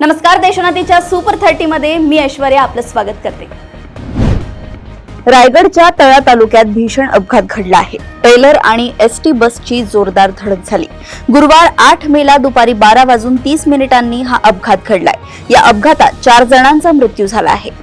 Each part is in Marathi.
नमस्कार, देशोन्नतीच्या सुपर 30 मध्ये मी ऐश्वर्या आपलं स्वागत करते। रायगडच्या तळा तालुक्यात भीषण अपघात घडला आहे। ट्रेलर आणि एसटी बसची जोरदार धडक झाली। गुरुवार 8 मेला दुपारी 12:30 हा अपघात घडलाय। या अपघातात 4 जणांचा मृत्यू झाला आहे।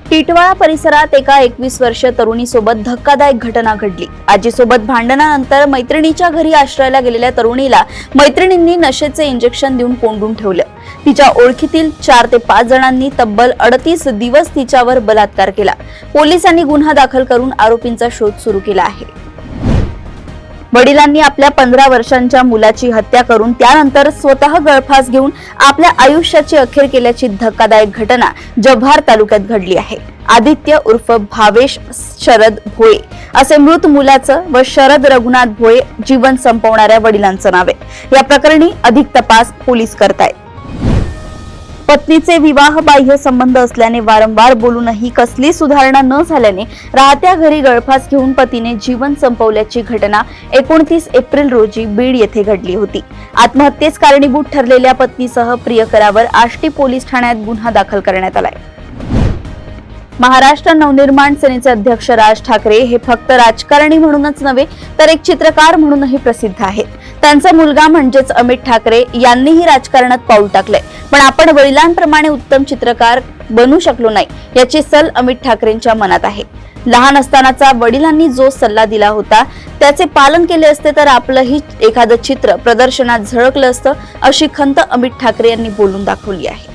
टिटवाळा परिसरात एका 21 वर्षीय तरुणीसोबत धक्कादायक घटना घडली। आजीसोबत भांडणानंतर मैत्रिणीच्या घरी आश्रयाला गेलेल्या तरुणीला मैत्रिणींनी नशेचे इंजेक्शन देऊन कोंडून ठेवलं। तिच्या ओळखीतील 4 ते 5 जणांनी तब्बल 38 दिवस तिच्यावर बलात्कार केला। पोलिसांनी गुन्हा दाखल करून आरोपींचा शोध सुरू केला आहे। वडिलांनी आपल्या 15 वर्षांच्या मुलाची हत्या करून त्यानंतर स्वतः गळफास घेऊन आपल्या आयुष्याची अखेर केल्याची धक्कादायक घटना जव्हार तालुक्यात घडली आहे। आदित्य उर्फ भावेश शरद भोळे असे मृत मुलाचं व शरद रघुनाथ भोळे जीवन संपवणाऱ्या वडिलांचं नाव आहे। या प्रकरणी अधिक तपास पोलीस करतायत। पत्नीचे विवाहबाह्य संबंध असल्याने वारंवार बोलूनही कसली सुधारणा न झाल्याने राहत्या घरी गळफास घेऊन पतीने जीवन संपवल्याची घटना 29 एप्रिल रोजी बीड येथे घडली होती। आत्महत्येस कारणीभूत ठरलेल्या पत्नीसह प्रियकरावर आष्टी पोलीस ठाण्यात गुन्हा दाखल करण्यात आलाय। महाराष्ट्र नवनिर्माण सेनेचे अध्यक्ष राज ठाकरे हे फक्त राजकारणी म्हणूनच नव्हे तर एक चित्रकार म्हणूनही प्रसिद्ध आहेत। त्यांचा मुलगा म्हणजेच अमित ठाकरे यांनीही राजकारणात पाऊल टाकले, पण आपण वडिलांप्रमाणे उत्तम चित्रकार बनू शकलो नाही याची सल अमित ठाकरेंच्या मनात आहे। लहान असतानाचा वडिलांनी जो सल्ला दिला होता त्याचे पालन केले असते तर आपलंही एखादं चित्र प्रदर्शनात झळकलं असतं, अशी खंत अमित ठाकरे यांनी बोलून दाखवली आहे।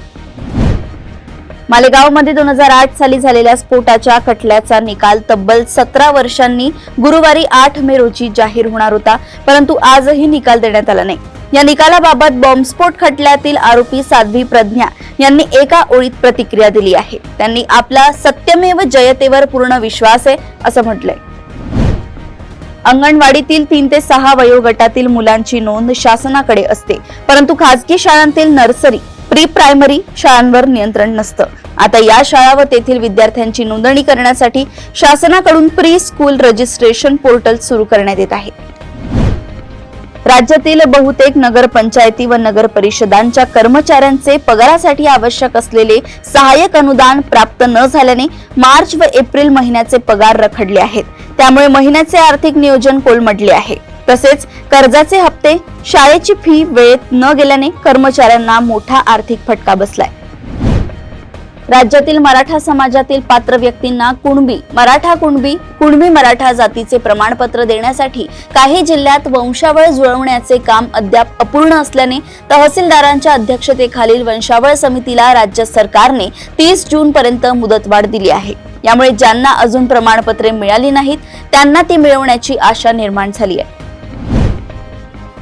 मालेगावमध्ये 2008 साली झालेल्या स्फोटाच्या खटल्याचा निकाल तब्बल 17 वर्षांनी गुरुवारी 8 मे रोजी जाहीर होणार होता, परंतु आजही निकाल देण्यात आला नाही। या निकालाबाबत बॉम्बस्फोट खटल्यातील आरोपी साध्वी प्रज्ञा यांनी एका ओळीत प्रतिक्रिया दिली आहे। त्यांनी आपला सत्यमेव जयतेवर पूर्ण विश्वास आहे असं म्हटलंय। अंगणवाडीतील 3 ते 6 वयोगटातील मुलांची नोंद शासनाकडे असते, परंतु खासगी शाळांतील नर्सरी प्री प्रायमरी शाळांवर नियंत्रण नसतं। आता या शाळा व तेथील विद्यार्थ्यांची नोंदणी करण्यासाठी शासनाकडून प्री स्कूल रजिस्ट्रेशन पोर्टल सुरू करण्यात येत आहे। राज्यातील बहुतेक नगरपंचायती व नगर परिषदांच्या कर्मचाऱ्यांचे पगारासाठी आवश्यक असलेले सहाय्यक अनुदान प्राप्त न झाल्याने मार्च व एप्रिल महिन्याचे पगार रखडले आहेत। त्यामुळे महिन्याचे आर्थिक नियोजन कोलमडले आहे। तसेच कर्जाचे हप्ते, शाळेची फी वेळेत न गेल्याने कर्मचाऱ्यांना मोठा आर्थिक फटका बसलाय। राज्यातील मराठा समाजातील पात्र व्यक्तींना कुणबी मराठा जातीचे प्रमाणपत्र देण्यासाठी काही जिल्ह्यात वंशावळ जुळवण्याचे काम अद्याप अपूर्ण असल्याने तहसीलदारांच्या अध्यक्षतेखालील वंशावळ समितीला राज्य सरकारने 30 जून पर्यंत मुदतवाढ दिली आहे। यामुळे ज्यांना अजून प्रमाणपत्रे मिळाली नाहीत त्यांना ती मिळवण्याची आशा निर्माण झाली आहे।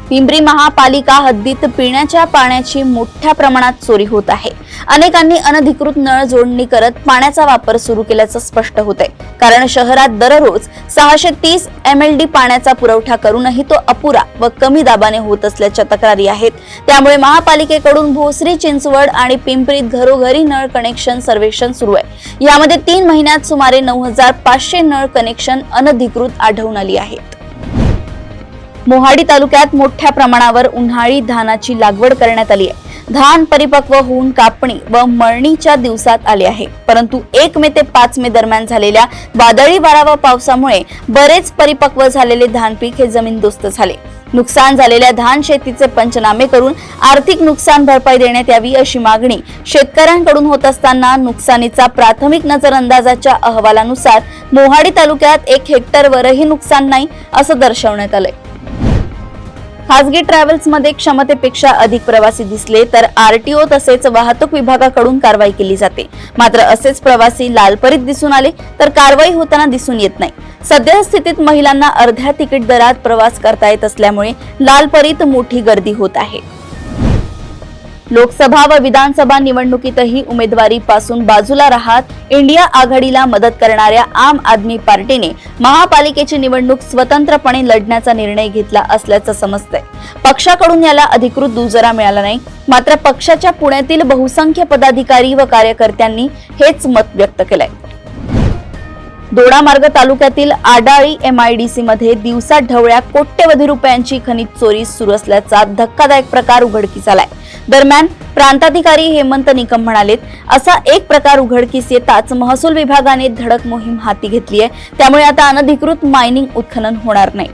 पिंपरी महापालिका हद्दीत पिण्याच्या पाण्याची मोठ्या प्रमाणात चोरी होत आहे। अनेकांनी अनधिकृत नळ जोडणी करत पाण्याचा वापर सुरू केल्याचं स्पष्ट होतंय, कारण शहरात दररोज 630 MLD पाण्याचा पुरवठा करूनही तो अपुरा व कमी दाबाने होत असल्याच्या तक्रारी आहेत। त्यामुळे महापालिकेकडून भोसरी, चिंचवड आणि पिंपरीत घरोघरी नळ कनेक्शन सर्वेक्षण सुरू आहे। यामध्ये 3 महिन्यात सुमारे 9500 नळ कनेक्शन अनधिकृत आढळून आली आहेत। मोहाडी तालुक्यात मोठ्या प्रमाणावर उन्हाळी धानाची लागवड करण्यात आली आहे। धान परिपक्व होऊन कापणी व मळणीच्या दिवसात आले आहे, परंतु 1 मे ते 5 मे दरम्यान झालेल्या वादळी वारा व पावसामुळे बरेच परिपक्व झालेले धान पीक हे जमीनदोस्त झाले। नुकसान झालेल्या धान शेतीचे पंचनामे करून आर्थिक नुकसान भरपाई देण्यात यावी अशी मागणी शेतकऱ्यांकडून होत असताना नुकसानीचा प्राथमिक नजर अंदाजाच्या अहवालानुसार मोहाडी तालुक्यात 1 हेक्टरवरही नुकसान नाही असं दर्शवण्यात आलंय। खासगी ट्रॅव्हल्स मध्ये क्षमतेपेक्षा अधिक प्रवासी दिसले तर आरटीओ तसेच वाहतूक विभागाकडून कारवाई केली जाते, मात्र असेच प्रवासी लालपरीत दिसून आले तर कारवाई होताना दिसून येत नाही। सध्या स्थितीत महिलांना अर्ध्या तिकीट दरात प्रवास करता येत असल्यामुळे लालपरीत मोठी गर्दी होत आहे। लोकसभा व विधानसभा निवडणुकीतही उमेदवारीपासून बाजूला राहत इंडिया आघाडीला मदत करणाऱ्या आम आदमी पार्टीने महापालिकेची निवडणूक स्वतंत्रपणे लढण्याचा निर्णय घेतला असल्याचं समजतंय। पक्षाकडून याला अधिकृत दुजोरा मिळाला नाही, मात्र पक्षाच्या पुण्यातील बहुसंख्य पदाधिकारी व कार्यकर्त्यांनी हेच मत व्यक्त केलंय। दोडामार्ग तालुक्यातील आडाळी MIDC मध्ये दिवसा ढवळ्या कोट्यवधी रुपयांची खनिज चोरी सुरू असल्याचा धक्कादायक प्रकार उघडकीस आलाय। दरम्यान प्रांताधिकारी हेमंत निकम म्हणालेत, असा एक प्रकार उघडकीस येताच महसूल विभागाने धडक मोहीम हाती घेतली आहे. त्यामुळे आता अनधिकृत मायनिंग उत्खनन होणार नाही.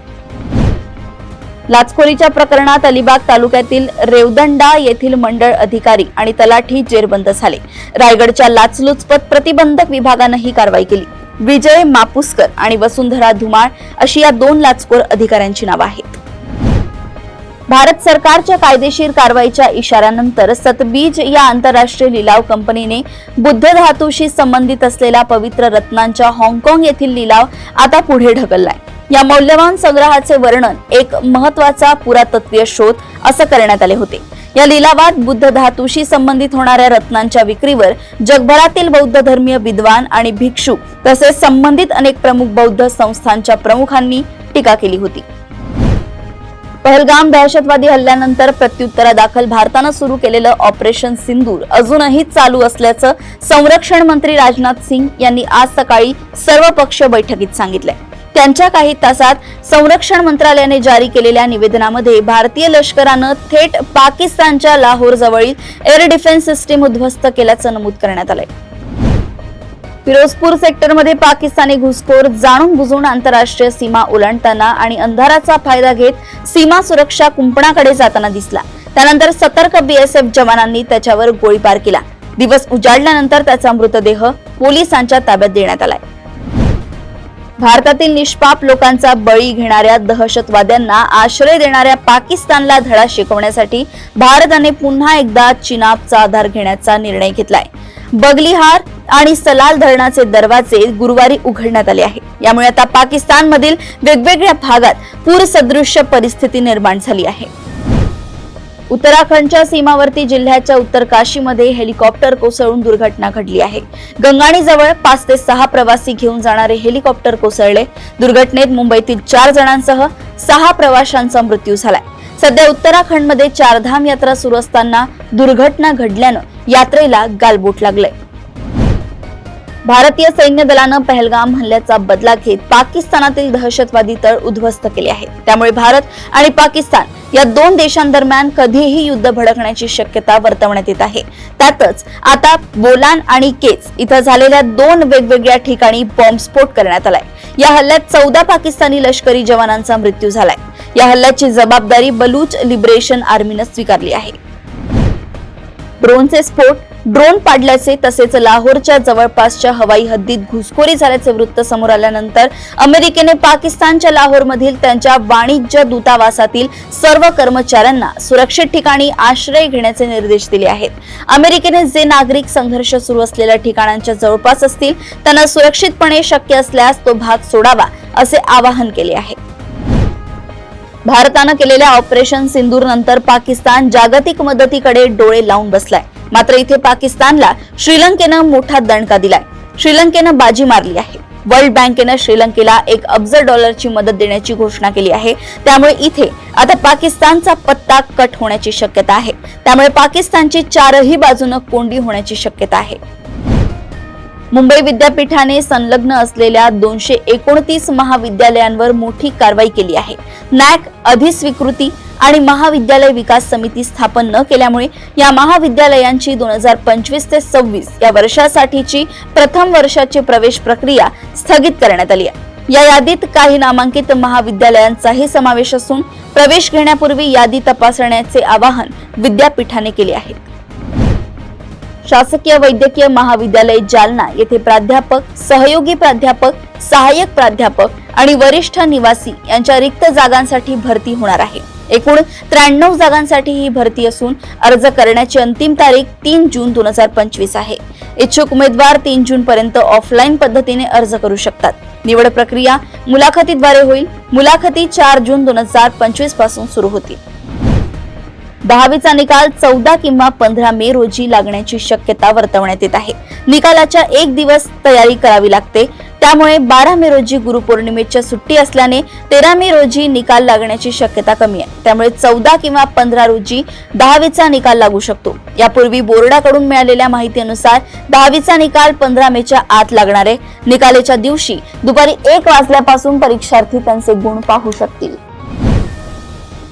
लाचखोरीच्या प्रकरणात अलिबाग तालुक्यातील रेवदंडा येथील मंडळ अधिकारी आणि तलाठी जेरबंद झाले. रायगडच्या लाचलुचपत प्रतिबंधक विभागाने ही कारवाई केली. विजय मापुसकर आणि वसुंधरा धुमाळ अशी या 2 लाचखोर अधिकाऱ्यांची नावे आहेत. भारत सरकारच्या कायदेशीर कारवाईच्या इशाऱ्यानंतर सतबीज या आंतरराष्ट्रीय लिलाव कंपनीने बुद्ध धातूशी संबंधित असलेला पवित्र रत्नांच्या हाँगकाँग येथील लिलाव आता पुढे ढकललाय. या मौल्यवान संग्रहाचे वर्णन एक महत्त्वाचा पुरातत्वीय शोध असं करण्यात आले होते. या लिलावात बुद्ध धातूशी संबंधित होणाऱ्या रत्नांच्या विक्रीवर जगभरातील बौद्ध धर्मीय विद्वान आणि भिक्षू तसेच संबंधित अनेक प्रमुख बौद्ध संस्थांच्या प्रमुखांनी टीका केली होती. पहलगाम दहशतवादी हल्ल्यानंतर प्रत्युत्तरादाखल भारतानं सुरू केलेलं ऑपरेशन सिंदूर अजूनही चालू असल्याचं संरक्षण मंत्री राजनाथ सिंग यांनी आज सकाळी सर्वपक्षीय बैठकीत सांगितलंय. त्यांच्या काही तासात संरक्षण मंत्रालयाने जारी केलेल्या निवेदनामध्ये भारतीय लष्करानं थेट पाकिस्तानच्या लाहोर जवळील एअर डिफेन्स सिस्टीम उद्ध्वस्त केल्याचं नमूद करण्यात आलंय. फिरोजपूर सेक्टरमध्ये पाकिस्तानी घुसखोर जाणून बुजून आंतरराष्ट्रीय सीमा ओलांडताना आणि अंधाराचा फायदा घेत सीमा सुरक्षा कुंपणाकडे जाताना दिसला. त्यानंतर सतर्क बीएसएफ जवानांनी त्याच्यावर गोळीबार केला. दिवस उजाडल्यानंतर त्याचा मृतदेह पोलिसांच्या ताब्यात देण्यात आलाय. भारतातील निष्पाप लोकांचा बळी घेणाऱ्या दहशतवाद्यांना आश्रय देणाऱ्या पाकिस्तानला धडा शिकवण्यासाठी भारताने पुन्हा एकदा चिनाबचा आधार घेण्याचा निर्णय घेतलाय. बगलिहार आणि सलाल धरणाचे दरवाजे गुरुवारी उघडण्यात आले आहे. यामुळे आता पाकिस्तानमधील वेगवेगळ्या भागात पूरसदृश्य परिस्थिती निर्माण झाली आहे. उत्तराखंडच्या सीमावर्ती जिल्ह्याच्या उत्तरकाशीमध्ये हेलिकॉप्टर कोसळून दुर्घटना घडली आहे. गंगाणीजवळ 5 ते 6 प्रवासी घेऊन जाणारे हेलिकॉप्टर कोसळले. दुर्घटनेत मुंबईतील 4 जणांसह 6 प्रवाशांचा मृत्यू झालाय. सध्या उत्तराखंडमध्ये चारधाम यात्रा सुरू असताना दुर्घटना घडल्यानं यात्रेला गालबोट लागलंय. भारतीय सैन्य दलानं पहलगाम हल्ल्याचा बदला घेत पाकिस्तानातील दहशतवादी तळ उद्ध्वस्त केले आहेत. त्यामुळे भारत आणि पाकिस्तान या 2 देशांदरम्यान कधीही युद्ध भडकण्याची शक्यता वर्तवण्यात येत आहे. त्यातच आता बोलान आणि केच इथं झालेल्या 2 वेगवेगळ्या ठिकाणी बॉम्बस्फोट करण्यात आलाय. या हल्ल्यात 14 पाकिस्तानी लष्करी जवानांचा मृत्यू झालाय. या हल्ल्याची जबाबदारी बलूच लिबरेशन आर्मीनं स्वीकारली आहे. ड्रोनचे स्फोट, ड्रोन पाडल्याचे तसेच लाहोरच्या जवळपासच्या हवाई हद्दीत घुसखोरी झाल्याचे वृत्त समोर आल्यानंतर अमेरिकेने पाकिस्तानच्या लाहोरमधील त्यांच्या वाणिज्य दूतावासातील सर्व कर्मचाऱ्यांना सुरक्षित ठिकाणी आश्रय घेण्याचे निर्देश दिले आहेत. अमेरिकेने जे नागरिक संघर्ष सुरू असलेल्या ठिकाणांच्या जवळपास असतील त्यांना सुरक्षितपणे शक्य असल्यास तो भाग सोडावा असे आवाहन केले आहे. भारतानं केलेल्या ऑपरेशन सिंदूर नंतर पाकिस्तान जागतिक मदतीकडे डोळे लावून बसलाय. मात्र इथे पाकिस्तानला श्रीलंकेनं मोठा दणका दिलाय. श्रीलंकेनं बाजी मारली आहे. वर्ल्ड बँकेनं श्रीलंकेला $1 अब्ज मदत देण्याची घोषणा केली आहे. त्यामुळे इथे आता पाकिस्तानचा पत्ता कट होण्याची शक्यता आहे. त्यामुळे पाकिस्तानची 4ही बाजूनं कोंडी होण्याची शक्यता आहे. मुंबई विद्यापीठाने संलग्न असलेल्या 229 महाविद्यालयांवर मोठी कारवाई केली आहे. नॅक अधिस्वीकृती आणि महाविद्यालय विकास समिती स्थापन न केल्यामुळे या महाविद्यालयांची 2025 ते 26 या वर्षासाठीची प्रथम वर्षाची प्रवेश प्रक्रिया स्थगित करण्यात आली आहे. या यादीत काही नामांकित महाविद्यालयांचाही समावेश असून प्रवेश घेण्यापूर्वी यादी तपासण्याचे आवाहन विद्यापीठाने केले आहे. शासकीय वैद्यकीय महाविद्यालय जालना येथे प्राध्यापक, सहयोगी प्राध्यापक, सहाय्यक प्राध्यापक आणि वरिष्ठ निवासी यांच्या रिक्त जागांसाठी भरती होणार आहे. एकूण 93 जागांसाठी ही भरती असून अर्ज करण्याची अंतिम तारीख 3 जून 2025 आहे. इच्छुक उमेदवार 3 जून पर्यंत ऑफलाईन पद्धतीने अर्ज करू शकतात. निवड प्रक्रिया मुलाखतीद्वारे होईल. मुलाखती 4 जून 2025 पासून सुरू होतील. 10वीचा निकाल 14 किंवा 15 मे रोजी लागण्याची शक्यता वर्तवण्यात येत आहे. निकालाच्या 1 दिवस तयारी करावी लागते. त्यामुळे 12 मे रोजी गुरुपौर्णिमेच्या सुट्टी असल्याने 13 मे रोजी निकाल लागण्याची शक्यता कमी आहे. त्यामुळे 14 किंवा 15 रोजी 10वीचा निकाल लागू शकतो. यापूर्वी बोर्डाकडून मिळालेल्या माहितीनुसार 10वीचा निकाल 15 मेच्या आत लागणार आहे. निकालाच्या दिवशी दुपारी 1 वाजल्यापासून परीक्षार्थी त्यांचे गुण पाहू शकतील.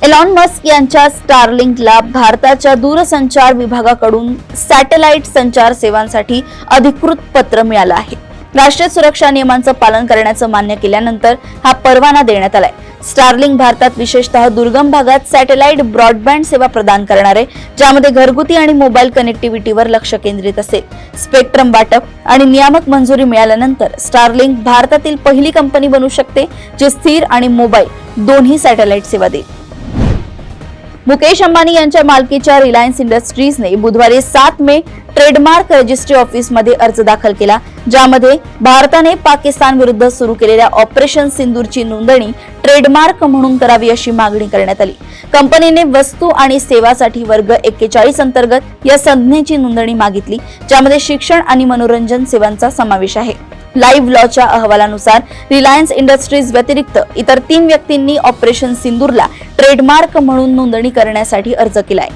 एलॉन मस्क यांच्या स्टारलिंकला भारताच्या दूरसंचार विभागाकडून सॅटेलाइट संचार सेवांसाठी अधिकृत पत्र मिळालं आहे. राष्ट्रीय सुरक्षा नियमांचं पालन करण्याचं मान्य केल्यानंतर हा परवाना देण्यात आलाय. स्टारलिंक भारतात विशेषतः दुर्गम भागात सॅटेलाइट ब्रॉडबँड सेवा प्रदान करणार आहे, ज्यामध्ये घरगुती आणि मोबाईल कनेक्टिव्हिटीवर लक्ष केंद्रित असेल. स्पेक्ट्रम वाटप आणि नियामक मंजुरी मिळाल्यानंतर स्टारलिंक भारतातील पहिली कंपनी बनू शकते जी स्थिर आणि मोबाईल दोन्ही सॅटेलाइट सेवा देईल. मुकेश अंबानी यांच्या मालकीच्या रिलायन्स इंडस्ट्रीजने बुधवारी 7 मे ट्रेडमार्क रजिस्ट्री ऑफिसमध्ये अर्ज दाखल केला, ज्यामध्ये भारताने पाकिस्तान विरुद्ध सुरू केलेल्या ऑपरेशन सिंदूरची नोंदणी ट्रेडमार्क म्हणून करावी अशी मागणी करण्यात आली. कंपनीने वस्तू आणि सेवासाठी वर्ग 41 अंतर्गत या संज्ञेची नोंदणी मागितली, ज्यामध्ये शिक्षण आणि मनोरंजन सेवांचा समावेश आहे. लाईव्ह लॉच्या अहवालानुसार रिलायन्स इंडस्ट्रीज व्यतिरिक्त इतर 3 व्यक्तींनी ऑपरेशन सिंदूरला ट्रेडमार्क म्हणून नोंदणी करण्यासाठी अर्ज केलाय.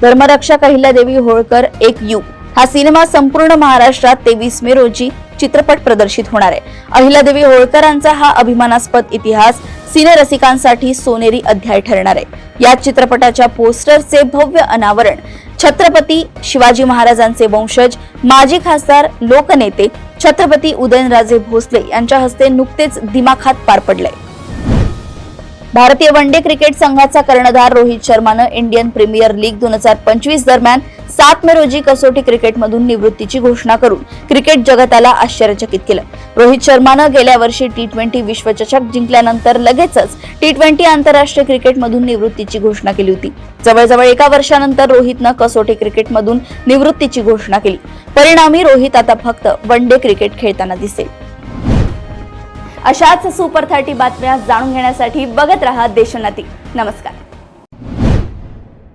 धर्मरक्षक अहिल्यादेवी होळकर एक युग हा सिनेमा संपूर्ण महाराष्ट्रात 23 मे रोजी चित्रपट प्रदर्शित होणार आहे. अहिल्यादेवी होळकरांचा हा अभिमानास्पद इतिहास सिनेरसिकांसाठी सोनेरी अध्याय ठरणार आहे. या चित्रपटाच्या पोस्टरचे भव्य अनावरण छत्रपती शिवाजी महाराजांचे वंशज, माजी खासदार, लोकनेते छत्रपती उदयनराजे भोसले यांच्या हस्ते नुकतेच दिमाखात पार पडले. भारतीय वनडे क्रिकेट संघाचा कर्णधार रोहित शर्मानं इंडियन प्रीमियर लीग 2025 दरम्यान 7 मे रोजी कसोटी क्रिकेटमधून निवृत्तीची घोषणा करून क्रिकेट जगताला आश्चर्यचकित केलं. रोहित शर्मानं गेल्या वर्षी T20 विश्वचषक जिंकल्यानंतर लगेचच T20 आंतरराष्ट्रीय क्रिकेटमधून निवृत्तीची घोषणा केली होती. जवळजवळ 1 वर्षानंतर रोहितनं कसोटी क्रिकेटमधून निवृत्तीची घोषणा केली. परिणामी रोहित आता फक्त वनडे क्रिकेट खेळताना दिसेल. अशाच सुपर 30 बातम्या जाणून घेण्यासाठी बघत रहा देशोन्नती. नमस्कार.